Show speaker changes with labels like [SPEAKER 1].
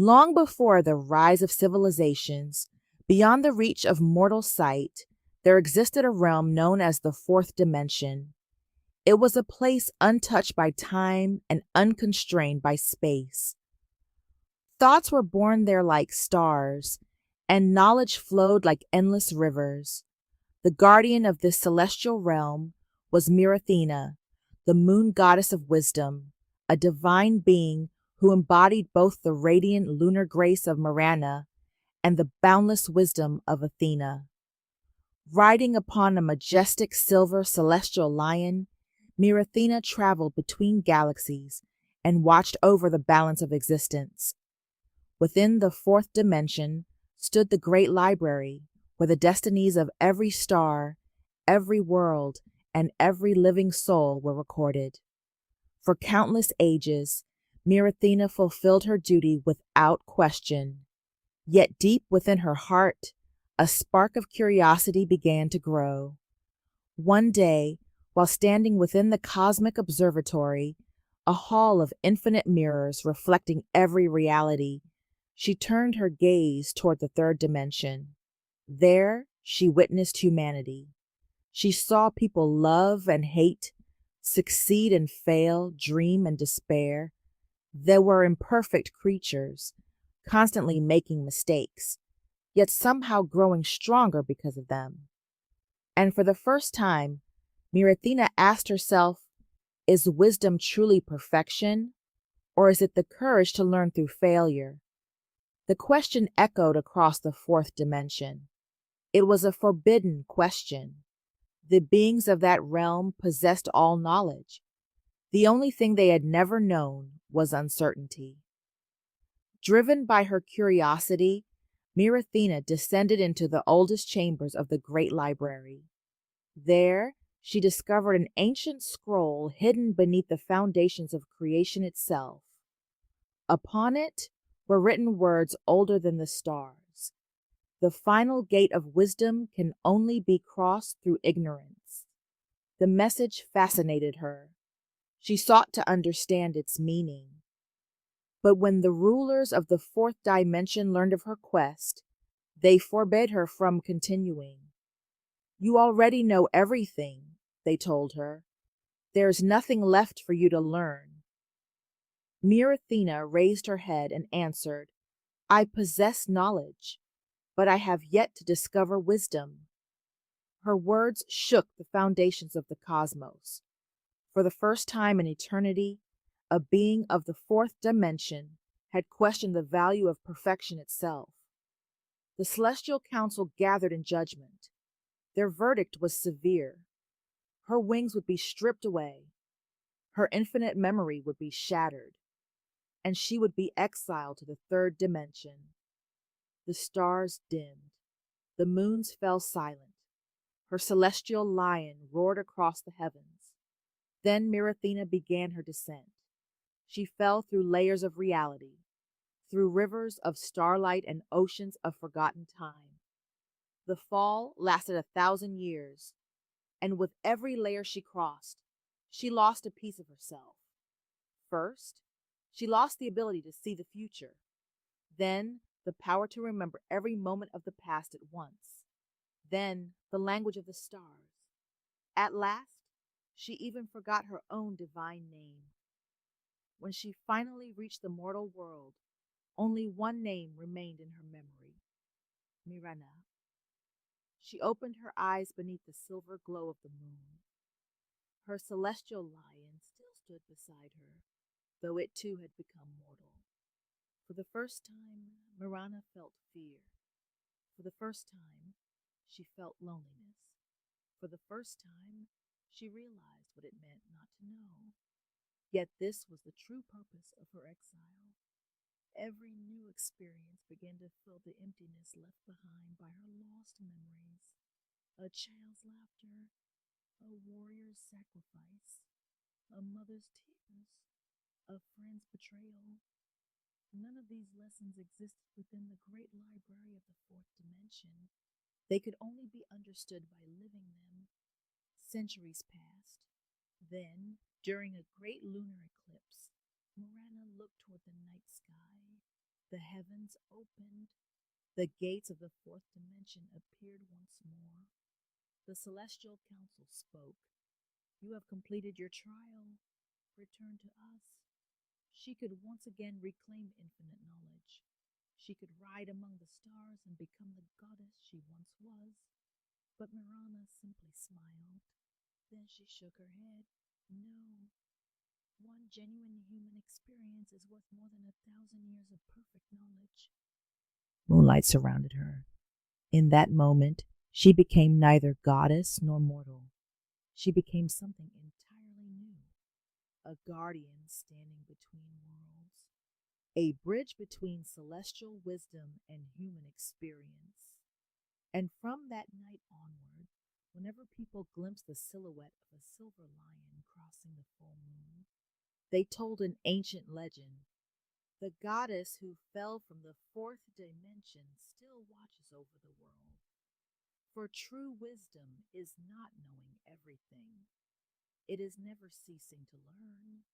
[SPEAKER 1] Long before the rise of civilizations, beyond the reach of mortal sight, there existed a realm known as the fourth dimension. It was a place untouched by time and unconstrained by space. Thoughts were born there like stars, and knowledge flowed like endless rivers. The guardian of this celestial realm was Mirathena, the moon goddess of wisdom, a divine being who embodied both the radiant lunar grace of Mirathena and the boundless wisdom of Athena. Riding upon a majestic silver celestial lion, Mirathena traveled between galaxies and watched over the balance of existence. Within the fourth dimension stood the great library, where the destinies of every star, every world, and every living soul were recorded. For countless ages, Mirathena fulfilled her duty without question. Yet deep within her heart, a spark of curiosity began to grow. One day, while standing within the cosmic observatory, a hall of infinite mirrors reflecting every reality, she turned her gaze toward the third dimension. There, she witnessed humanity. She saw people love and hate, succeed and fail, dream and despair. They were imperfect creatures, constantly making mistakes, yet somehow growing stronger because of them. And for the first time, Mirathena asked herself, is wisdom truly perfection, or is it the courage to learn through failure? The question echoed across the fourth dimension. It was a forbidden question. The beings of that realm possessed all knowledge. The only thing they had never known was uncertainty. Driven by her curiosity, Mirathena descended into the oldest chambers of the great library. There, she discovered an ancient scroll hidden beneath the foundations of creation itself. Upon it were written words older than the stars. The final gate of wisdom can only be crossed through ignorance. The message fascinated her. She sought to understand its meaning. But when the rulers of the fourth dimension learned of her quest, they forbade her from continuing. You already know everything, they told her. There is nothing left for you to learn. Mirathena raised her head and answered, I possess knowledge, but I have yet to discover wisdom. Her words shook the foundations of the cosmos. For the first time in eternity, a being of the fourth dimension had questioned the value of perfection itself. The celestial council gathered in judgment. Their verdict was severe. Her wings would be stripped away. Her infinite memory would be shattered, and she would be exiled to the third dimension. The stars dimmed. The moons fell silent. Her celestial lion roared across the heavens. Then Mirathena began her descent. She fell through layers of reality, through rivers of starlight and oceans of forgotten time. The fall lasted 1,000 years, and with every layer she crossed, she lost a piece of herself. First, she lost the ability to see the future, then the power to remember every moment of the past at once, then the language of the stars. At last, she even forgot her own divine name. When she finally reached the mortal world, only one name remained in her memory: Mirathena. She opened her eyes beneath the silver glow of the moon. Her celestial lion still stood beside her, though it too had become mortal. For the first time, Mirathena felt fear. For the first time, she felt loneliness. For the first time, she realized what it meant not to know. Yet this was the true purpose of her exile. Every new experience began to fill the emptiness left behind by her lost memories. A child's laughter, a warrior's sacrifice, a mother's tears, a friend's betrayal. None of these lessons existed within the great library of the fourth dimension. They could only be understood by living them. Centuries passed. Then, during a great lunar eclipse, Mirathena looked toward the night sky. The heavens opened. The gates of the fourth dimension appeared once more. The celestial council spoke. You have completed your trial. Return to us. She could once again reclaim infinite knowledge. She could ride among the stars and become the goddess she once was. But Mirana simply smiled. Then she shook her head. No, one genuine human experience is worth more than 1,000 years of perfect knowledge. Moonlight surrounded her. In that moment, she became neither goddess nor mortal. She became something entirely new, a guardian standing between worlds, a bridge between celestial wisdom and human experience. And from that night onward, whenever people glimpsed the silhouette of a silver lion crossing the full moon, they told an ancient legend. The goddess who fell from the fourth dimension still watches over the world. For true wisdom is not knowing everything, it is never ceasing to learn.